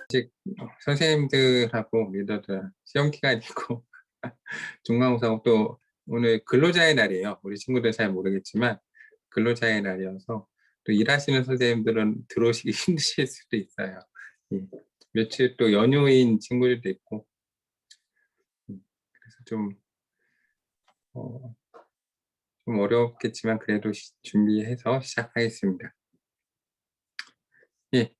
아직 선생님들하고 리더들 시험 기간이고 중간고사고 또 오늘 근로자의 날이에요. 우리 친구들 잘 모르겠지만 근로자의 날이어서 또 일하시는 선생님들은 들어오시기 힘드실 수도 있어요. 예. 며칠 또 연휴인 친구들도 있고 그래서 어, 좀 어렵겠지만 그래도 준비해서 시작하겠습니다. 예,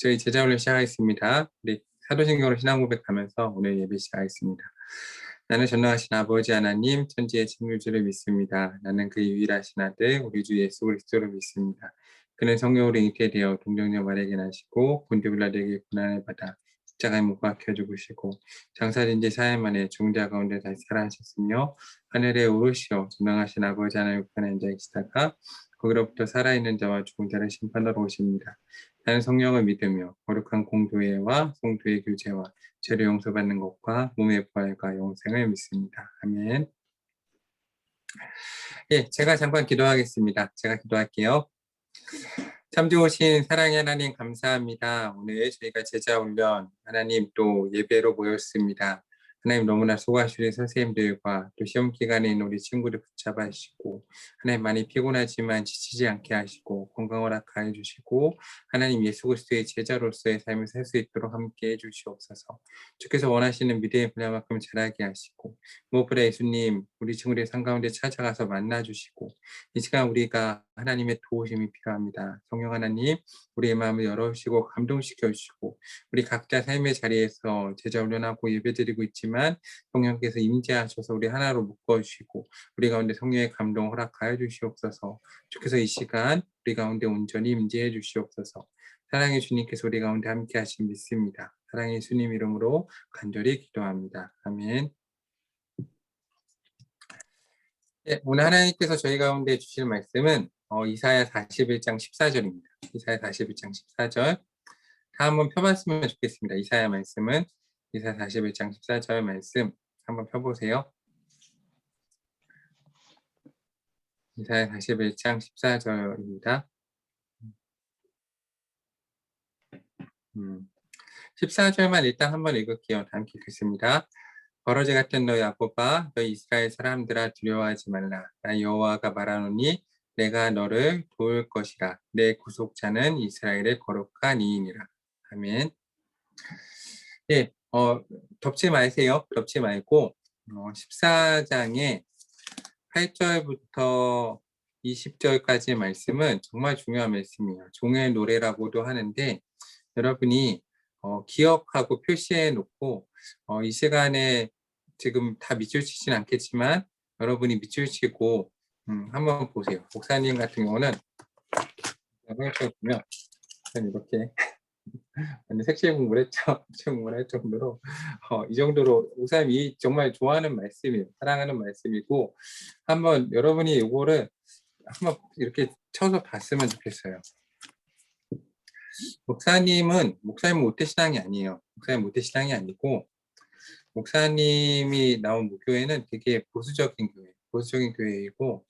저희 제자훈련 시작하겠습니다. 우리 사도신경으로 신앙 고백하면서 오늘 예배 시작하겠습니다. 나는 전능하신 아버지 하나님 천지의 창조주를 믿습니다. 나는 그 유일하신 아들 우리 주 예수 그리스도를 믿습니다. 그는 성령으로 잉태되어 동정녀 마리아에게 나시고 본디빌라드에게 고난을 받아 십자가에 못 박혀 죽으시고 장사된 지 4일 만에 죽은 가운데 다시 살아나셨으며 하늘에 오르시어 전능하신 아버지 하나님 우편에 앉아 계시다가 거기로부터 살아있는 자와 죽은 자를 심판하러 오십니다. 나는 성령을 믿으며 거룩한 공교회와 성도의 교제와 죄를 용서받는 것과 몸의 부활과 영생을 믿습니다. 아멘. 예, 제가 잠깐 기도하겠습니다. 제가 기도할게요. 참 좋으신 사랑의 하나님 감사합니다. 오늘 저희가 제자훈련 하나님 또 예배로 모였습니다. 하나님 너무나 수고하시는 선생님들과 또 시험 기간에 있는 우리 친구들 붙잡아 주시고 하나님 많이 피곤하지만 지치지 않게 하시고 건강을 허락하여 주시고 하나님 예수 그리스도의 제자로서의 삶을 살 수 있도록 함께 해주시옵소서. 주께서 원하시는 믿음의 분야만큼 자라게 하시고 무엇보다 예수님 우리 친구들의 삶 가운데 찾아가서 만나 주시고 이 시간 우리가 하나님의 도우심이 필요합니다. 성령 하나님 우리의 마음을 열어주시고 감동시켜 주시고 우리 각자 삶의 자리에서 제자 훈련하고 예배드리고 있지만 성령께서 임재하셔서 우리 하나로 묶어주시고 우리 가운데 성령의 감동 허락하여 주시옵소서. 주께서 이 시간 우리 가운데 온전히 임재해 주시옵소서. 사랑의 주님께서 우리 가운데 함께 하신 믿습니다. 사랑의 주님 이름으로 간절히 기도합니다. 아멘. 네, 오늘 하나님께서 저희 가운데 주실 말씀은 이사야 41장 14절입니다. 이사야 41장 14절 다 한번 펴봤으면 좋겠습니다. 이사야 말씀은 이사야 41장 14절 말씀 한번 펴보세요. 이사야 41장 14절입니다. 14절만 일단 한번 읽을게요. 다 함께 읽겠습니다. 버러지 같은 너 야곱아 너 이스라엘 사람들아 두려워하지 말라. 나 여호와가 말하노니 내가 너를 도울 것이라. 내 구속자는 이스라엘의 거룩한 이인이라. 아멘. 예, 덮지 마세요. 덮지 말고 14장의 8절부터 20절까지의 말씀은 정말 중요한 말씀이에요. 종의 노래라고도 하는데 여러분이 기억하고 표시해 놓고 이 시간에 지금 다 밑줄치진 않겠지만 여러분이 밑줄치고 한번 보세요. 목사님 같은 경우는 보면 이렇게 완전 색칠 공부를 했죠. 색칠 공부를 할 정도로 이 정도로 목사님이 정말 좋아하는 말씀이에요. 사랑하는 말씀이고 한번 여러분이 이거를 한번 이렇게 쳐서 봤으면 좋겠어요. 목사님 모태신앙이 아니에요. 목사님 모태신앙이 아니고 목사님이 나온 교회는 되게 보수적인 교회이고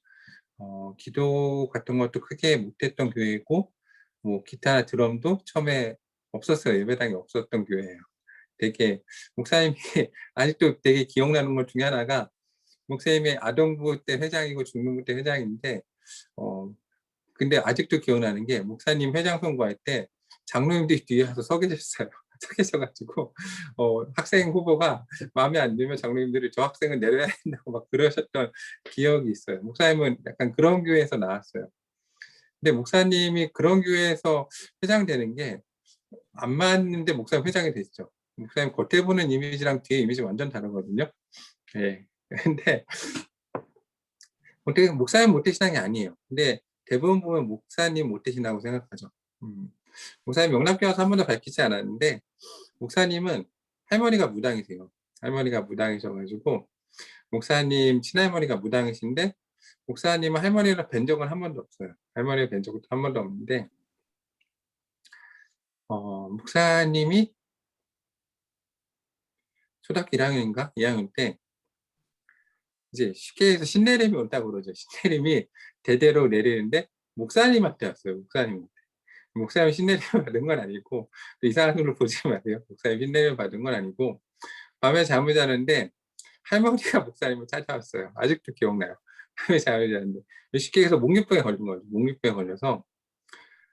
기도 같은 것도 크게 못했던 교회이고 뭐 기타 드럼도 처음에 없었어요. 예배당에 없었던 교회예요. 되게 목사님이 아직도 되게 기억나는 것 중에 하나가 목사님의 아동부 때 회장이고 중등부 때 회장인데 근데 아직도 기억나는 게 목사님 회장 선거할 때 장로님들이 뒤에 와서 서 계셨어요. 서 계셔가지고 학생 후보가 마음에 안 들면 장로님들이 저 학생은 내려야 된다고 막 그러셨던 기억이 있어요. 목사님은 약간 그런 교회에서 나왔어요. 근데 목사님이 그런 교회에서 회장 되는 게 안 맞는데 목사님 회장이 됐죠. 목사님 겉에 보는 이미지랑 뒤에 이미지 완전 다르거든요. 예. 근데 어떻게 목사님 모태신앙이 아니에요. 근데 대부분 보면 목사님 모태신앙이라고 생각하죠. 목사님 명랑교와서 한 번도 밝히지 않았는데 목사님은 할머니가 무당이세요. 할머니가 무당이셔가지고 목사님 친할머니가 무당이신데 목사님은 할머니를 뵌 적은 한 번도 없어요. 할머니를 뵌 적은 한 번도 없는데 목사님이 초등학교 1학년인가? 2학년 때 이제 쉽게 해서 신내림이 온다고 그러죠. 신내림이 대대로 내리는데 목사님한테 왔어요. 목사님한테. 목사님 신내림 받은 건 아니고, 또 이상한 눈으로 보지 마세요. 목사님 신내림 받은 건 아니고, 밤에 잠을 자는데 할머니가 목사님을 찾아왔어요. 아직도 기억나요. 밤에 잠을 자는데 쉽게 해서 몽유병에 걸린 거죠. 몽유병에 걸려서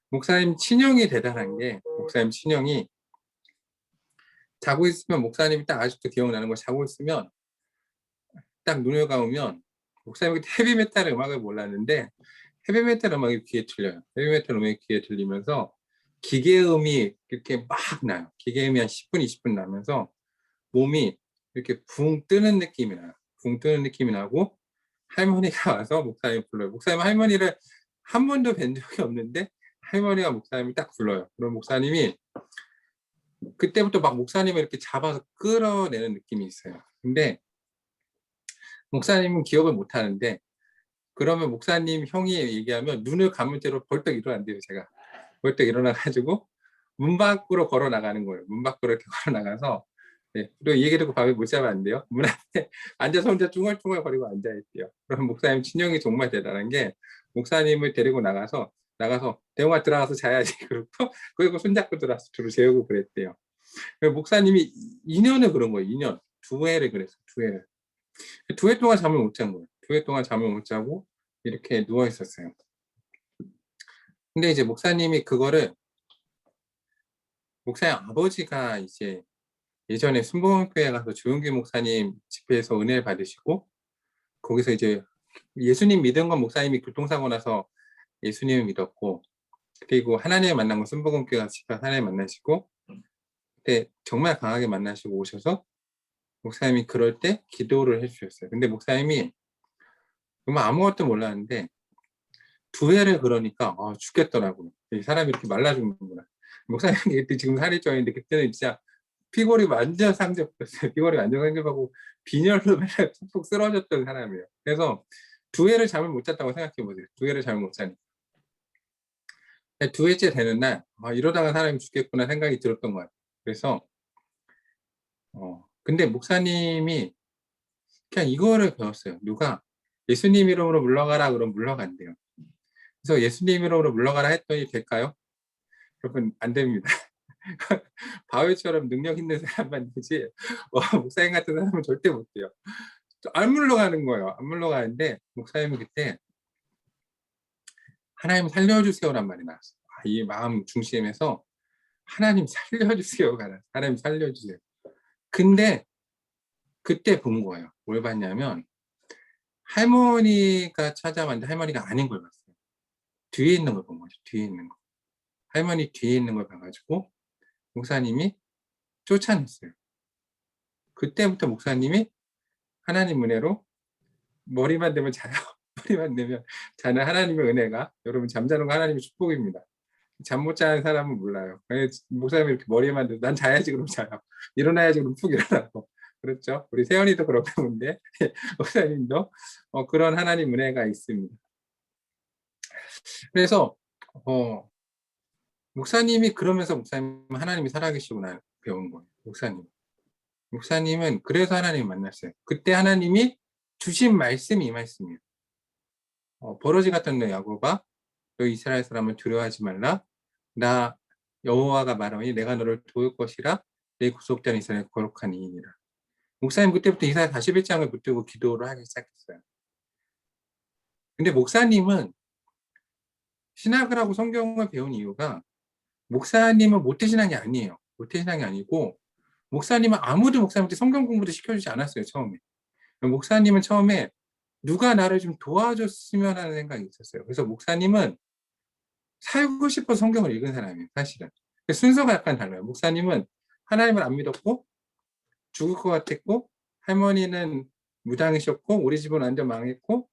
목사님 친형이 대단한 게, 목사님 친형이 자고 있으면, 목사님이 딱 아직도 기억나는 거, 자고 있으면 딱 눈을 감으면, 목사님이 헤비메탈 음악을 몰랐는데 헤비메탈 음악이 귀에 들려요. 헤비메탈 음악이 귀에 들리면서 기계음이 이렇게 막 나요. 기계음이 한 10분, 20분 나면서 몸이 이렇게 붕 뜨는 느낌이 나요. 붕 뜨는 느낌이 나고, 할머니가 와서 목사님 불러요. 목사님 할머니를 한 번도 뵌 적이 없는데 할머니가 목사님을 딱 불러요. 그럼 목사님이 그때부터 막 목사님을 이렇게 잡아서 끌어내는 느낌이 있어요. 근데 목사님은 기억을 못 하는데, 그러면 목사님 형이 얘기하면 눈을 감은 채로 벌떡 일어난대요. 제가 벌떡 일어나가지고 문 밖으로 걸어 나가는 거예요. 문 밖으로 이렇게 걸어 나가서, 네. 그리고 이 얘기 듣고 밤에 못 자면 안 돼요. 문 앞에 앉아서 혼자 쭝얼쭝얼거리고 앉아있대요. 그럼 목사님 친형이 정말 대단한 게, 목사님을 데리고 나가서 대형아 들어가서 자야지. 그리고 손잡고 들어와서 둘을 재우고 그랬대요. 목사님이 2년을 그런 거예요. 2년. 2회를 그랬어요. 2회를. 2회 동안 잠을 못 잔 거예요. 2회 동안 잠을 못 자고 이렇게 누워 있었어요. 근데 이제 목사님이 그거를, 목사님 아버지가 이제 예전에 순복음교회 가서 조용기 목사님 집회에서 은혜를 받으시고, 거기서 이제 예수님 믿은 건, 목사님이 교통사고 나서 예수님을 믿었고, 그리고 하나님을 만난 건 순복음교회 가서 집회 하나님 만나시고, 그때 정말 강하게 만나시고 오셔서 목사님이 그럴 때 기도를 해주셨어요. 근데 목사님이 정말 아무것도 몰랐는데 2회를 그러니까 죽겠더라고요. 이 사람이 이렇게 말라 죽는구나. 목사님이 그때 지금 살이 쪄있는데, 그때는 진짜 피골이 완전 상접했어요. 피골이 완전 상접하고 빈혈로 맨날 푹푹 쓰러졌던 사람이에요. 그래서 2회를 잠을 못 잤다고 생각해 보세요. 2회를 잠을 못 자니까. 2회째 되는 날, 이러다가 사람이 죽겠구나 생각이 들었던 것 같아요. 그래서 근데 목사님이 그냥 이거를 배웠어요. 누가 예수님 이름으로 물러가라 그러면 물러간대요. 그래서 예수님 이름으로 물러가라 했더니 될까요? 여러분, 안 됩니다. 바울처럼 능력 있는 사람만 되지, 목사님 같은 사람은 절대 못 돼요. 안 물러가는 거예요. 안 물러가는데 목사님이 그때 하나님 살려주세요란 말이 나왔어요. 이 마음 중심에서 하나님 살려주세요가 나왔어요. 하나님 살려주세요. 근데 그때 본 거예요. 뭘 봤냐면, 할머니가 찾아왔는데 할머니가 아닌 걸 봤어요. 뒤에 있는 걸 본 거죠. 뒤에 있는 거. 할머니 뒤에 있는 걸 봐가지고 목사님이 쫓아냈어요. 그때부터 목사님이 하나님 은혜로 머리만 대면 자요. 머리만 대면 자는 하나님의 은혜가, 여러분 잠자는 거 하나님의 축복입니다. 잠 못 자는 사람은 몰라요. 목사님이 이렇게 머리만 대면 난 자야지 그럼 자요. 일어나야지 그럼 푹 일어나고. 그렇죠? 우리 세연이도 그렇다는데 목사님도 그런 하나님 은혜가 있습니다. 그래서 목사님이 그러면서 목사님 하나님이 살아계시구나 배운 거예요. 목사님은 그래서 하나님 만났어요. 그때 하나님이 주신 말씀이 이 말씀이에요. 버러지 같은 너 야곱아, 너 이스라엘 사람을 두려워하지 말라. 나 여호와가 말하니 내가 너를 도울 것이라. 내 구속자는 이스라엘 거룩한 이인이라. 목사님 그때부터 이사야 41장을 붙들고 기도를 하기 시작했어요. 근데 목사님은 신학을 하고 성경을 배운 이유가, 목사님은 모태신앙이 아니에요. 모태신앙이 아니고, 목사님은 아무도 목사님한테 성경 공부도 시켜주지 않았어요. 처음에. 목사님은 처음에 누가 나를 좀 도와줬으면 하는 생각이 있었어요. 그래서 목사님은 살고 싶어 성경을 읽은 사람이에요. 사실은. 순서가 약간 달라요. 목사님은 하나님을 안 믿었고 죽을 것 같았고, 할머니는 무당이셨고, 우리 집은 완전 망했고,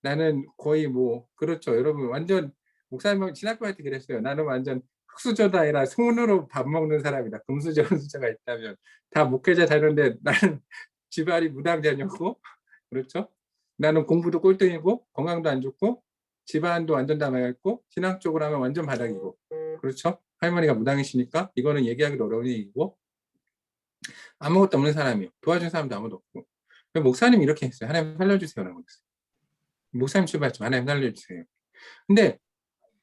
나는 거의 그렇죠. 여러분, 완전 목사님 신학교 할 때 그랬어요. 나는 완전 흙수저다 아니라 손으로 밥 먹는 사람이다. 금수저, 은수저가 있다면 다 목회자 되는데 나는 집안이 무당자녀고, 그렇죠? 나는 공부도 꼴등이고 건강도 안 좋고 집안도 완전 다 망했고 신앙 쪽으로 하면 완전 바닥이고, 그렇죠? 할머니가 무당이시니까 이거는 얘기하기도 어려운 얘기고, 아무것도 없는 사람이요. 도와준 사람도 아무도 없고. 목사님이 이렇게 했어요. 하나님 살려주세요라고 했어요. 목사님 출발했죠. 하나님 살려주세요. 근데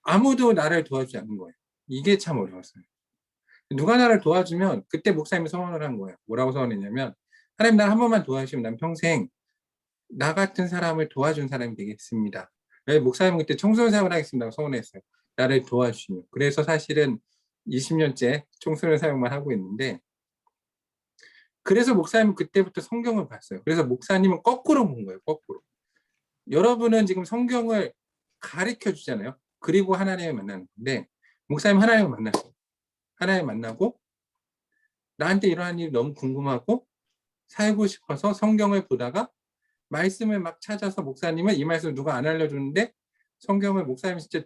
아무도 나를 도와주지 않는 거예요. 이게 참 어려웠어요. 누가 나를 도와주면 그때 목사님이 서원을 한 거예요. 뭐라고 서원했냐면 하나님 날 한 번만 도와주시면 난 평생 나 같은 사람을 도와준 사람이 되겠습니다. 네, 목사님은 그때 청소년 사역을 하겠습니다고 서원했어요. 나를 도와주시면. 그래서 사실은 20년째 청소년 사역만 하고 있는데 그래서 목사님은 그때부터 성경을 봤어요. 그래서 목사님은 거꾸로 본 거예요. 거꾸로. 여러분은 지금 성경을 가르쳐 주잖아요. 그리고 하나님을 만나는 건데 목사님 하나님을 만났어요. 하나님을 만나고 나한테 이러한 일이 너무 궁금하고 살고 싶어서 성경을 보다가 말씀을 막 찾아서 목사님은 이 말씀을 누가 안 알려줬는데 성경을 목사님이 진짜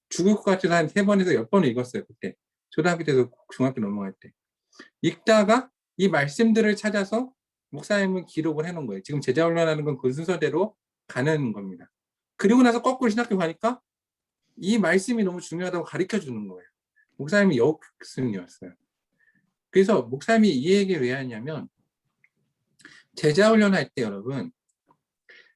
죽을 것 같아서 한 3번에서 10번을 읽었어요. 그때 초등학교 때도 중학교 넘어갈 때 읽다가 이 말씀들을 찾아서 목사님은 기록을 해놓은 거예요. 지금 제자 훈련하는 건 그 순서대로 가는 겁니다. 그리고 나서 거꾸로 신학교 가니까 이 말씀이 너무 중요하다고 가르쳐 주는 거예요. 목사님이 여학생이었어요. 그래서 목사님이 이 얘기를 왜 하냐면 제자 훈련할 때 여러분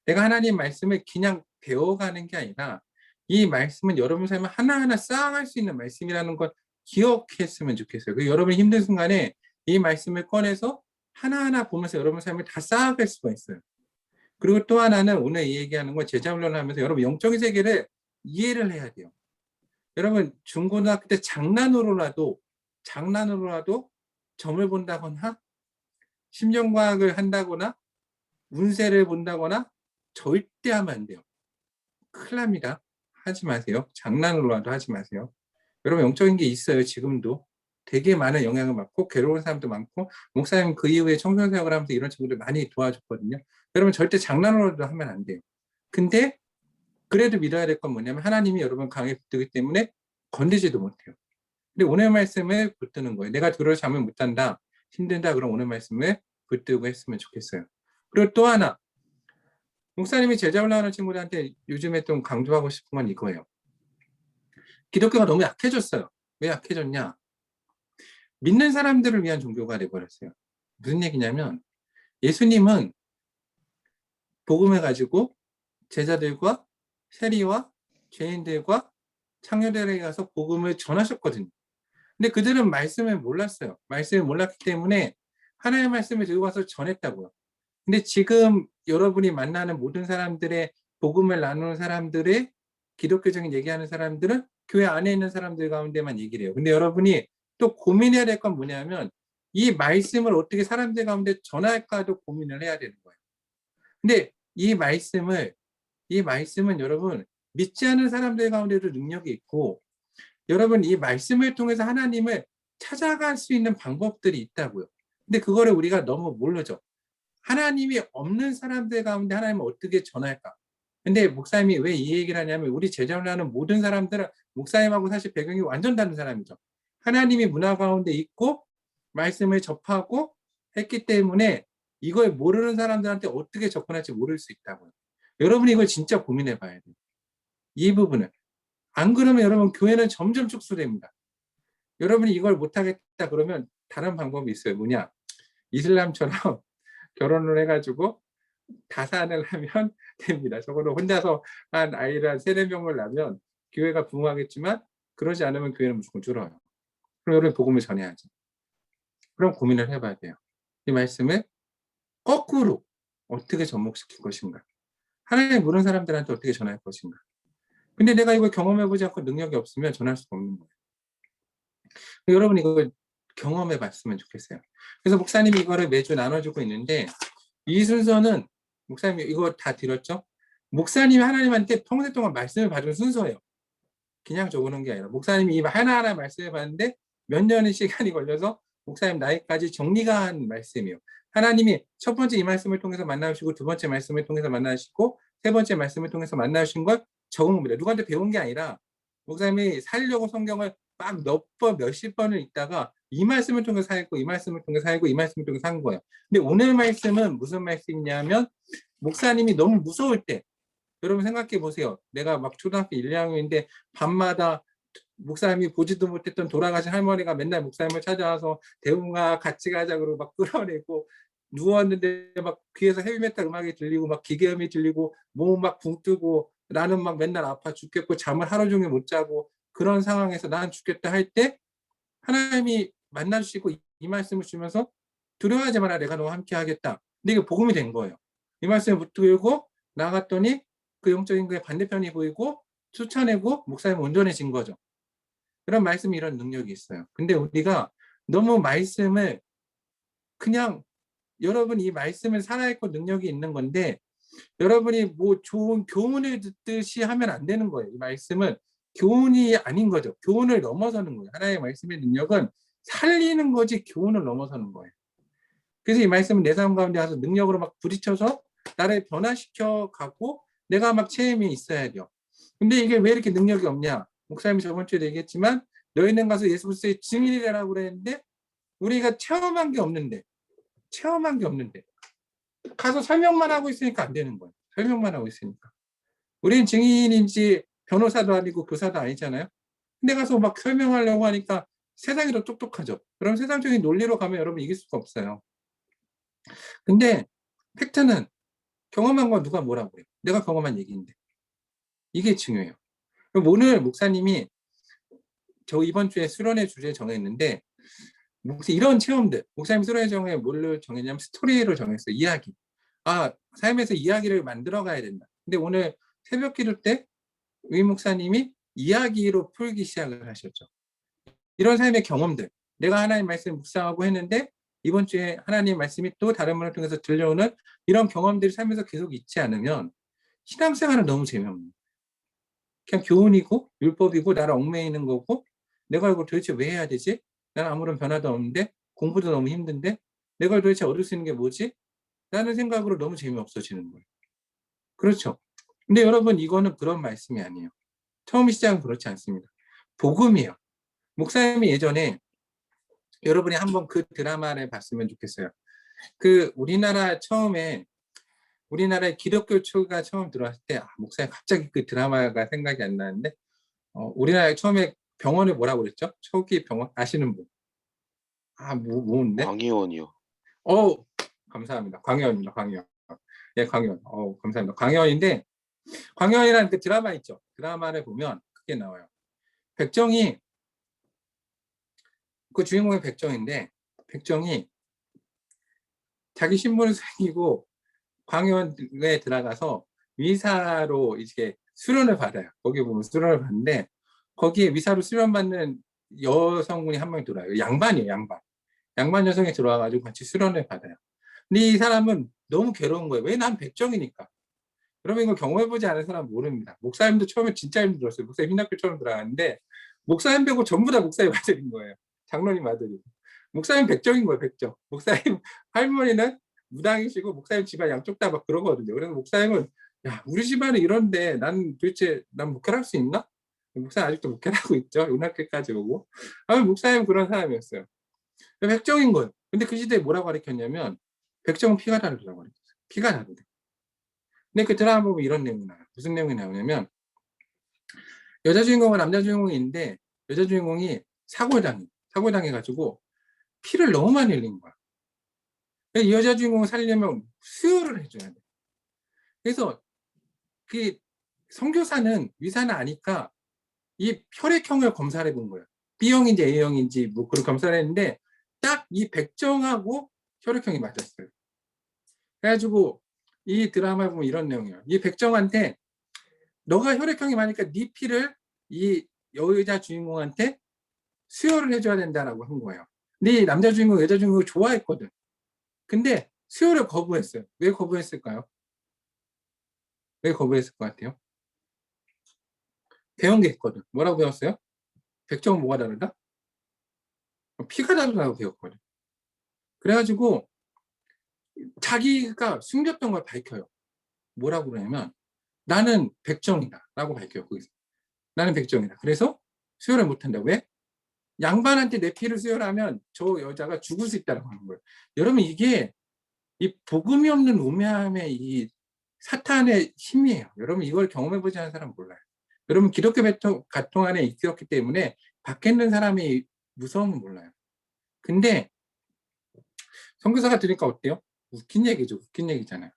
내가 하나님 말씀을 그냥 배워가는 게 아니라 이 말씀은 여러분 삶을 하나하나 쌓아갈 수 있는 말씀이라는 걸 기억했으면 좋겠어요. 그리고 여러분이 힘든 순간에 이 말씀을 꺼내서 하나하나 보면서 여러분 삶을 다 쌓아갈 수가 있어요. 그리고 또 하나는 오늘 이 얘기하는 건 제자 훈련을 하면서 여러분 영적인 세계를 이해를 해야 돼요. 여러분 중고등학교 때 장난으로라도 점을 본다거나 심정과학을 한다거나 운세를 본다거나 절대 하면 안 돼요. 큰일 납니다. 하지 마세요. 장난으로라도 하지 마세요. 여러분 영적인 게 있어요. 지금도. 되게 많은 영향을 받고 괴로운 사람도 많고 목사님 그 이후에 청소년 사역을 하면서 이런 친구들 많이 도와줬거든요. 여러분 절대 장난으로도 하면 안 돼요. 근데 그래도 믿어야 될 건 뭐냐면 하나님이 여러분 강에 붙들기 때문에 건드지도 못해요. 근데 오늘 말씀을 붙드는 거예요. 내가 들어서 잠을 못 잔다. 힘든다. 그럼 오늘 말씀을 붙들고 했으면 좋겠어요. 그리고 또 하나 목사님이 제자 훈련하는 친구들한테 요즘에 좀 강조하고 싶은 건 이거예요. 기독교가 너무 약해졌어요. 왜 약해졌냐? 믿는 사람들을 위한 종교가 돼버렸어요. 무슨 얘기냐면 예수님은 복음해가지고 제자들과 세리와 죄인들과 창녀들에게 가서 복음을 전하셨거든요. 근데 그들은 말씀을 몰랐어요. 말씀을 몰랐기 때문에 하나님의 말씀을 들고 와서 전했다고요. 근데 지금 여러분이 만나는 모든 사람들의 복음을 나누는 사람들의 기독교적인 얘기하는 사람들은 교회 안에 있는 사람들 가운데만 얘기를 해요. 근데 여러분이 또 고민해야 될 건 뭐냐면 이 말씀을 어떻게 사람들 가운데 전할까도 고민을 해야 되는 거예요. 근데 이 말씀은 여러분 믿지 않는 사람들 가운데도 능력이 있고 여러분 이 말씀을 통해서 하나님을 찾아갈 수 있는 방법들이 있다고요. 근데 그거를 우리가 너무 모르죠. 하나님이 없는 사람들 가운데 하나님을 어떻게 전할까? 근데 목사님이 왜 이 얘기를 하냐면 우리 제자를 하는 모든 사람들은 목사님하고 사실 배경이 완전 다른 사람이죠. 하나님이 문화 가운데 있고 말씀을 접하고 했기 때문에 이걸 모르는 사람들한테 어떻게 접근할지 모를 수 있다고요. 여러분이 이걸 진짜 고민해 봐야 돼요. 이 부분을. 안 그러면 여러분 교회는 점점 축소됩니다. 여러분이 이걸 못하겠다 그러면 다른 방법이 있어요. 뭐냐? 이슬람처럼 결혼을 해가지고 다산을 하면 됩니다. 적어도 혼자서 한 아이를 한 3-4명을 낳으면 교회가 부흥하겠지만 그러지 않으면 교회는 무조건 줄어요. 그럼 여러분 복음을 전해야죠. 그럼 고민을 해봐야 돼요. 이 말씀을 거꾸로 어떻게 접목시킬 것인가? 하나님 모르는 사람들한테 어떻게 전할 것인가? 근데 내가 이걸 경험해보지 않고 능력이 없으면 전할 수가 없는 거예요. 여러분 이걸 경험해 봤으면 좋겠어요. 그래서 목사님이 이거를 매주 나눠주고 있는데 이 순서는 목사님이 이거 다 들었죠? 목사님이 하나님한테 평생 동안 말씀을 받은 순서예요. 그냥 적어놓은 게 아니라 목사님이 이 하나하나 말씀을 받는데 몇 년의 시간이 걸려서 목사님 나이까지 정리가 한 말씀이에요. 하나님이 첫 번째 이 말씀을 통해서 만나주시고 두 번째 말씀을 통해서 만나주시고 세 번째 말씀을 통해서 만나주신 걸 적은 겁니다. 누구한테 배운 게 아니라 목사님이 살려고 성경을 막 몇십 번을 읽다가 이 말씀을 통해서 살고 이 말씀을 통해서 살고 이 말씀을 통해서 산 거예요. 근데 오늘 말씀은 무슨 말씀이냐면 목사님이 너무 무서울 때 여러분 생각해 보세요. 내가 막 초등학교 1, 2학년인데 밤마다 목사님이 보지도 못했던 돌아가신 할머니가 맨날 목사님을 찾아와서 대웅아 같이 가자 그러고 막 끌어내고 누웠는데 막 귀에서 헤비메탈 음악이 들리고 막 기계음이 들리고 몸 막 붕 뜨고 나는 막 맨날 아파 죽겠고 잠을 하루 종일 못 자고 그런 상황에서 난 죽겠다 할 때 하나님이 만나주시고 이 말씀을 주면서 두려워하지 마라 내가 너와 함께 하겠다. 근데 이게 복음이 된 거예요. 이 말씀을 붙들고 나갔더니 그 영적인 그의 반대편이 보이고 쫓아내고 목사님 온전해진 거죠. 그런 말씀이 이런 능력이 있어요. 근데 우리가 너무 말씀을 그냥 여러분 이 말씀을 살아야 할 능력이 있는 건데 여러분이 뭐 좋은 교훈을 듣듯이 하면 안 되는 거예요. 이 말씀은 교훈이 아닌 거죠. 교훈을 넘어서는 거예요. 하나님의 말씀의 능력은 살리는 거지 교훈을 넘어서는 거예요. 그래서 이 말씀은 내 삶 가운데 가서 능력으로 막 부딪혀서 나를 변화시켜 가고 내가 막 체험이 있어야 돼요. 근데 이게 왜 이렇게 능력이 없냐? 목사님이 저번 주에 얘기했지만 너희는 가서 예수 그리스도의 증인이 되라고 그랬는데 우리가 체험한 게 없는데 가서 설명만 하고 있으니까 안 되는 거예요. 설명만 하고 있으니까. 우리는 증인인지 변호사도 아니고 교사도 아니잖아요. 근데 가서 막 설명하려고 하니까 세상이 더 똑똑하죠. 그럼 세상적인 논리로 가면 여러분 이길 수가 없어요. 근데 팩트는 경험한 건 누가 뭐라고 그래요. 내가 경험한 얘기인데. 이게 중요해요. 그럼 오늘 목사님이 저 이번 주에 수련회 주제 정했는데 이런 체험들, 목사님 수련회 정에 뭘로 정했냐면 스토리로 정했어요. 이야기. 삶에서 이야기를 만들어 가야 된다. 근데 오늘 새벽 기도 때 위 목사님이 이야기로 풀기 시작을 하셨죠. 이런 삶의 경험들. 내가 하나님 말씀을 묵상하고 했는데 이번 주에 하나님 말씀이 또 다른 분을 통해서 들려오는 이런 경험들이 삶에서 계속 있지 않으면 신앙생활은 너무 재미없는 그냥 교훈이고 율법이고 나를 얽매이는 거고 내가 이걸 도대체 왜 해야 되지? 나는 아무런 변화도 없는데 공부도 너무 힘든데 내가 도대체 얻을 수 있는 게 뭐지? 라는 생각으로 너무 재미없어지는 거예요. 그렇죠. 근데 여러분 이거는 그런 말씀이 아니에요. 처음 시작은 그렇지 않습니다. 복음이에요. 목사님이 예전에 여러분이 한번 그 드라마를 봤으면 좋겠어요. 그 우리나라의 기독교가 처음 들어왔을 때 목사님 갑자기 그 드라마가 생각이 안 나는데 우리나라에 처음에 병원을 뭐라고 그랬죠? 초기 병원 아시는 분? 뭔데? 광의원이요. 감사합니다. 광의원입니다. 광의원. 예, 광의원. 감사합니다. 광의원인데 광의원이라는 그 드라마 있죠. 드라마를 보면 그게 나와요. 백정이 그 주인공이 백정인데 백정이 자기 신분을 숨기고 광의원에 들어가서 위사로 이렇게 수련을 받아요. 거기 보면 수련을 받는데 거기에 위사로 수련받는 여성분이 한 명이 들어와요. 양반이에요. 양반 여성이 들어와가지고 같이 수련을 받아요. 근데 이 사람은 너무 괴로운 거예요. 왜? 난 백정이니까. 여러분 이거 경험해보지 않은 사람은 모릅니다. 목사님도 처음에 진짜 힘들었어요. 목사님 신학교 처음 들어갔는데 목사님 빼고 전부 다 목사님 아들인 거예요. 장로님 아들이. 목사님 백정인 거예요. 백정. 목사님 할머니는 무당이시고 목사님 집안 양쪽 다 막 그러거든요. 그래서 목사님은 야 우리 집안은 이런데 난 도대체 난 목회할 수 있나? 목사님 아직도 목회하고 있죠. 은학교까지 오고. 목사님 그런 사람이었어요. 백정인 거예요. 근데 그 시대에 뭐라고 가르쳤냐면 백정은 피가 다르다고 가르쳤어요. 피가 다르대. 근데 그 드라마 보면 이런 내용이 나와요. 무슨 내용이 나오냐면 여자 주인공과 남자 주인공이 있는데 여자 주인공이 사고를 당해가지고 피를 너무 많이 흘린 거야. 이 여자 주인공을 살리려면 수혈을 해줘야 돼. 그래서 그 선교사는 의사는 아니까 이 혈액형을 검사를 해본 거예요. B형인지 A형인지 뭐 그런 검사를 했는데 딱 이 백정하고 혈액형이 맞았어요. 그래가지고 이 드라마에 보면 이런 내용이에요. 이 백정한테 너가 혈액형이 많으니까 네 피를 이 여자 주인공한테 수혈을 해줘야 된다라고 한 거예요. 근데 이 남자 주인공, 여자 주인공을 좋아했거든. 근데 수혈을 거부했어요. 왜 거부했을까요? 왜 거부했을 것 같아요? 배운 게 있거든. 뭐라고 배웠어요? 백정은 뭐가 다르다? 피가 다르다고 배웠거든. 그래가지고 자기가 숨겼던 걸 밝혀요. 뭐라고 그러냐면 나는 백정이다 라고 밝혀요. 거기서. 나는 백정이다. 그래서 수혈을 못한다. 왜? 양반한테 내 피를 수혈하면 저 여자가 죽을 수 있다고 하는 거예요. 여러분 이게 이 복음이 없는 우매함의 이 사탄의 힘이에요. 여러분 이걸 경험해보지 않은 사람 몰라요. 여러분 기독교 가통 안에 있었기 때문에 밖에 있는 사람이 무서움은 몰라요. 근데 선교사가 들으니까 어때요? 웃긴 얘기죠. 웃긴 얘기잖아요.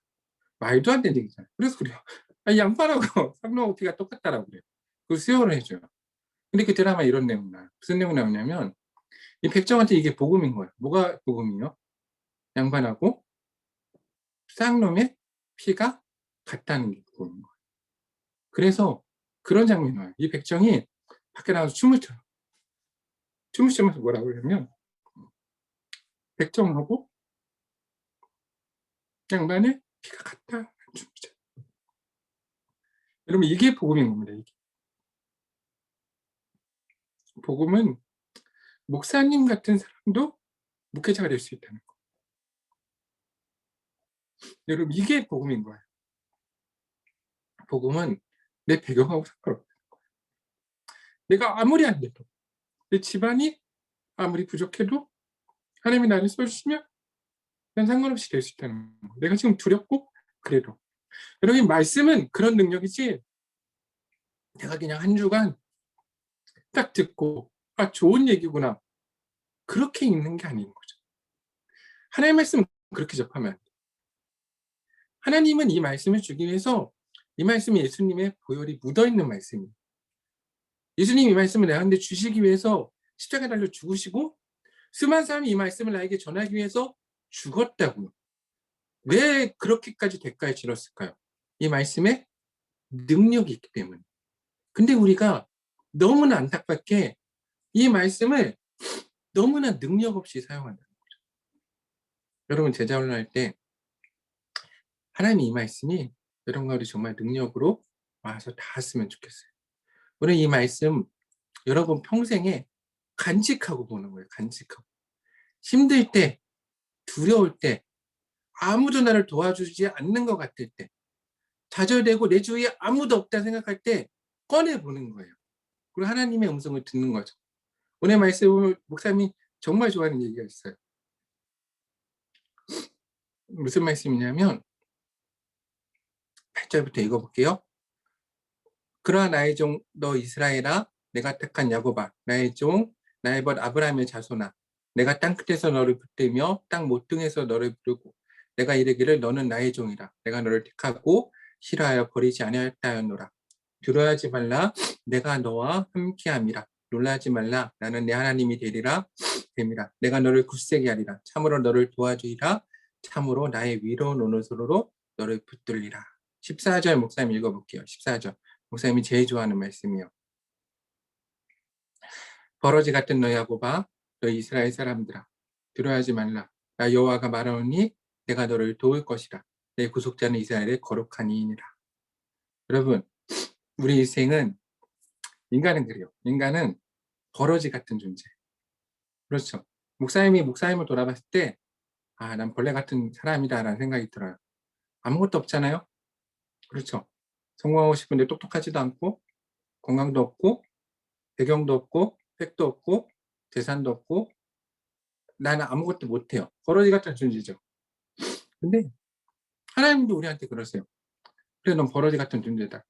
말도 안 되는 얘기잖아요. 그래서 그래요. 양반하고 상록하고 피가 똑같다라고 그래요. 그걸 수혈을 해줘요. 근데 그 드라마 이런 내용 나와요. 무슨 내용 나오냐면 이 백정한테 이게 복음인 거예요. 뭐가 복음이요? 양반하고 쌍놈의 피가 같다는 게 복음인 거예요. 그래서 그런 장면이 나와요. 이 백정이 밖에 나가서 춤을 춰요. 춤을 추면서 뭐라고 그러냐면 백정하고 양반의 피가 같다. 춤을 춰요. 여러분 이게 복음인 겁니다. 이게. 복음은 목사님 같은 사람도 목회자가 될 수 있다는 거. 여러분 이게 복음인 거예요. 복음은 내 배경하고 상관없어요. 내가 아무리 안 돼도 내 집안이 아무리 부족해도 하나님이 나를 써주시면 난 상관없이 될 수 있다는 거. 내가 지금 두렵고 그래도. 여러분 말씀은 그런 능력이지 내가 그냥 한 주간 딱 듣고 아 좋은 얘기구나 그렇게 읽는 게 아닌 거죠. 하나님의 말씀은 그렇게 접하면 안 돼요. 하나님은 이 말씀을 주기 위해서 이 말씀이 예수님의 보혈이 묻어있는 말씀이에요. 예수님 이 말씀을 나한테 주시기 위해서 십자가에 달려 죽으시고 수많은 사람이 이 말씀을 나에게 전하기 위해서 죽었다고요. 왜 그렇게까지 대가에 치렀을까요? 이 말씀에 능력이 있기 때문에. 근데 우리가 너무나 안타깝게 이 말씀을 너무나 능력 없이 사용한다는 거죠. 여러분 제자 훈련할 때 하나님이 이 말씀이 여러분과 우리 정말 능력으로 와서 닿았으면 좋겠어요. 우리 이 말씀 여러분 평생에 간직하고 보는 거예요. 간직하고. 힘들 때, 두려울 때, 아무도 나를 도와주지 않는 것 같을 때, 좌절되고 내 주위에 아무도 없다 생각할 때 꺼내보는 거예요. 그리고 하나님의 음성을 듣는 거죠. 오늘 말씀을 목사님이 정말 좋아하는 얘기가 있어요. 무슨 말씀이냐면 8절부터 읽어볼게요. 그러나 나의 종 너 이스라엘아 내가 택한 야곱아 나의 종 나의 벗 아브라함의 자손아 내가 땅끝에서 너를 붙들며 땅 모퉁이에서 너를 부르고 내가 이르기를 너는 나의 종이라 내가 너를 택하고 싫어하여 버리지 아니하였다 하였노라. 두려워하지 말라 내가 너와 함께함이라. 놀라지 말라 나는 내 하나님이 되리라 됨이라. 내가 너를 굳세게 하리라. 참으로 너를 도와주리라. 참으로 나의 위로운 오른손으로 너를 붙들리라. 14절 목사님 읽어볼게요. 14절 목사님이 제일 좋아하는 말씀이요. 버러지 같은 너희 야곱아 너희 이스라엘 사람들아 두려워하지 말라. 나 여호와가 말하오니 내가 너를 도울 것이라. 내 구속자는 이스라엘의 거룩한 이인이라. 여러분 우리 인생은 인간은 그래요. 인간은 버러지 같은 존재. 그렇죠. 목사님을 돌아봤을 때 아, 난 벌레 같은 사람이다라는 생각이 들어요. 아무것도 없잖아요. 그렇죠. 성공하고 싶은데 똑똑하지도 않고 건강도 없고 배경도 없고 팩도 없고 재산도 없고 나는 아무것도 못해요. 버러지 같은 존재죠. 근데 하나님도 우리한테 그러세요. 그래 넌 버러지 같은 존재다.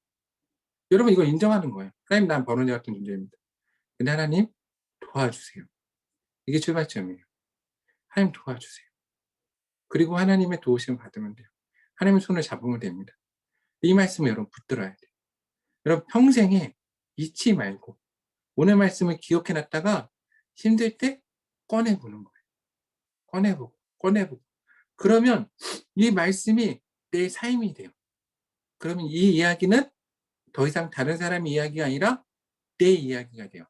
여러분 이거 인정하는 거예요. 하나님 난 버러지 같은 존재입니다. 근데 하나님 도와주세요. 이게 출발점이에요. 하나님 도와주세요. 그리고 하나님의 도우심을 받으면 돼요. 하나님의 손을 잡으면 됩니다. 이 말씀을 여러분 붙들어야 돼요. 여러분 평생에 잊지 말고 오늘 말씀을 기억해놨다가 힘들 때 꺼내보는 거예요. 꺼내보고. 그러면 이 말씀이 내 삶이 돼요. 그러면 이 이야기는 더 이상 다른 사람의 이야기가 아니라 내 이야기가 돼요.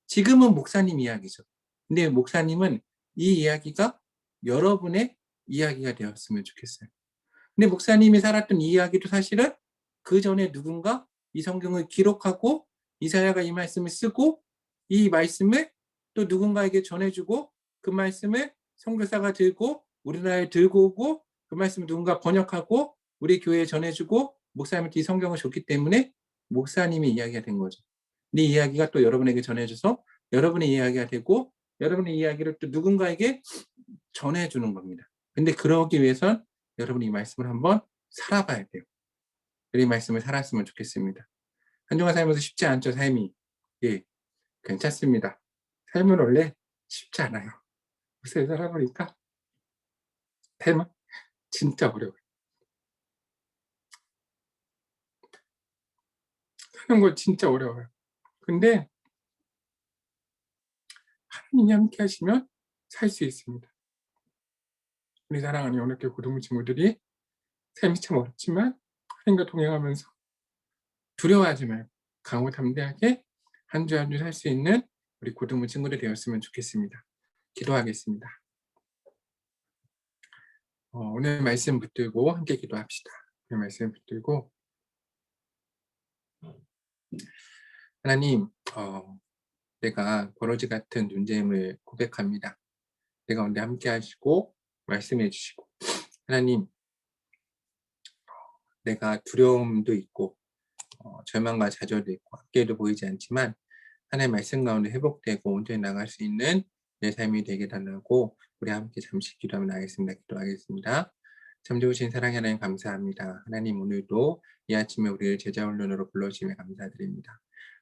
지금은 목사님 이야기죠. 근데 목사님은 이 이야기가 여러분의 이야기가 되었으면 좋겠어요. 근데 목사님이 살았던 이 이야기도 사실은 그 전에 누군가 이 성경을 기록하고 이사야가 이 말씀을 쓰고 이 말씀을 또 누군가에게 전해주고 그 말씀을 선교사가 들고 우리나라에 들고 오고 그 말씀을 누군가 번역하고 우리 교회에 전해주고 목사님한테 이 성경을 줬기 때문에 목사님의 이야기가 된 거죠. 이 이야기가 또 여러분에게 전해져서 여러분의 이야기가 되고 여러분의 이야기를 또 누군가에게 전해주는 겁니다. 근데 그러기 위해선 여러분이 이 말씀을 한번 살아봐야 돼요. 이 말씀을 살았으면 좋겠습니다. 한 주간 살면서 쉽지 않죠, 삶이. 예, 괜찮습니다. 삶은 원래 쉽지 않아요. 요새 살아보니까 삶은 진짜 어려워요. 사는 거 진짜 어려워요. 근데 하나님이 함께 하시면 살 수 있습니다. 우리 사랑하는 영락교회 고등부 친구들이 삶이 참 어렵지만 하나님과 동행하면서 두려워하지 말고 강호 담대하게 한 주 한 주 살 수 있는 우리 고등부 친구들이 되었으면 좋겠습니다. 기도하겠습니다. 오늘 말씀 붙들고 함께 기도합시다. 오늘 말씀 붙들고 하나님, 내가 버러지 같은 눈재임을 고백합니다. 내가 오늘 함께 하시고 말씀해 주시고 하나님, 내가 두려움도 있고 절망과 좌절도 있고 앞길도 보이지 않지만 하나님의 말씀 가운데 회복되고 온전히 나갈 수 있는 내 삶이 되게 달라고 우리 함께 잠시 기도하며 나가겠습니다. 기도하겠습니다. 참 좋으신 사랑의 하나님 감사합니다. 하나님 오늘도 이 아침에 우리를 제자훈련으로 불러주시며 감사드립니다.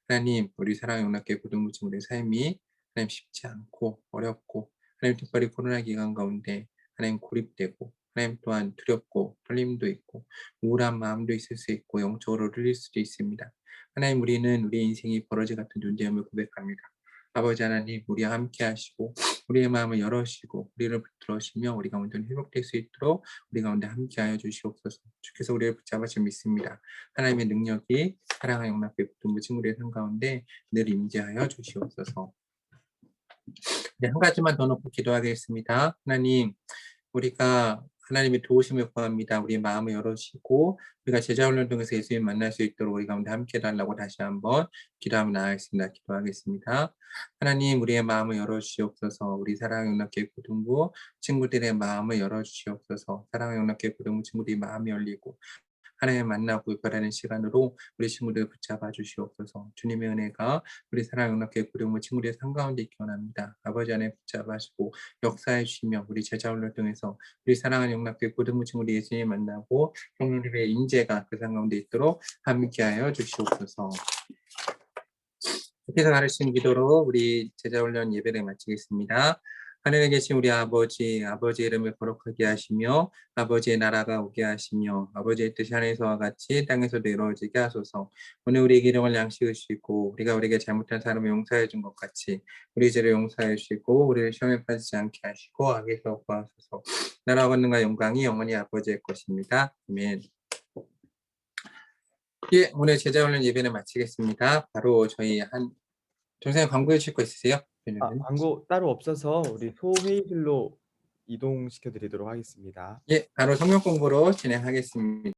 하나님 우리 사랑의 용납교회 고등부 친구들의 삶이 하나님 쉽지 않고 어렵고 하나님 특별히 코로나 기간 가운데 하나님 고립되고 하나님 또한 두렵고 떨림도 있고 우울한 마음도 있을 수 있고 영적으로 눌릴 수도 있습니다. 하나님 우리는 우리 인생이 버러지 같은 존재임을 고백합니다. 아버지 하나님 우리와 함께 하시고 우리의 마음을 열어주시고 우리를 붙들어주시며 우리가 온전히 회복될 수 있도록 우리 가운데 함께하여 주시옵소서. 주께서 우리를 붙잡아 주실 믿습니다. 하나님의 능력이 사랑하는 용납교회 고등부 친구들의 삶 가운데 늘 임재하여 주시옵소서. 네, 한 가지만 더 놓고 기도하겠습니다. 하나님 우리가 하나님의 도우심을 구합니다. 우리의 마음을 열어주시고 우리가 제자훈련 통해서 예수님 만날 수 있도록 우리 가운데 함께 해달라고 다시 한번 기도하며 나아가겠습니다. 기도하겠습니다. 하나님 우리의 마음을 열어주시옵소서. 우리 사랑의 용납교회 고등부 친구들의 마음을 열어주시옵소서. 사랑의 용납교회 고등부 친구들의 마음이 열리고 하나님 만나고 바라는 시간으로 우리 친구들 붙잡아 주시옵소서. 주님의 은혜가 우리 사랑의 용납교회 고등부 친구들의 삶 가운데 있기 원합니다. 아버지 안에 붙잡아주시고 역사해 주시며 우리 제자훈련을 통해서 우리 사랑하는 용납교회 고등부 친구들 예수님 만나고 성령님의 인재가 그 삶 가운데 있도록 함께하여 주시옵소서. 주께서 가르친 기도로 우리 제자훈련 예배를 마치겠습니다. 하늘에 계신 우리 아버지, 아버지의 이름을 거룩하게 하시며 아버지의 나라가 오게 하시며 아버지의 뜻이 하늘에서와 같이 땅에서도 이루어지게 하소서. 오늘 우리에게 일용할 양식을 주시고 우리가 우리에게 잘못한 사람을 용서해 준 것 같이 우리 죄를 용서해 주시고 우리를 시험에 빠지지 않게 하시고 악에서 구하소서. 나라와 권능과 영광이 영원히 아버지의 것입니다. 아멘. 예, 오늘 제자훈련 예배는 마치겠습니다. 바로 저희 동생님 광고해 주실 거 있으세요? 광고 따로 없어서 우리 소회의실로 이동시켜 드리도록 하겠습니다. 예, 바로 성경 공부로 진행하겠습니다.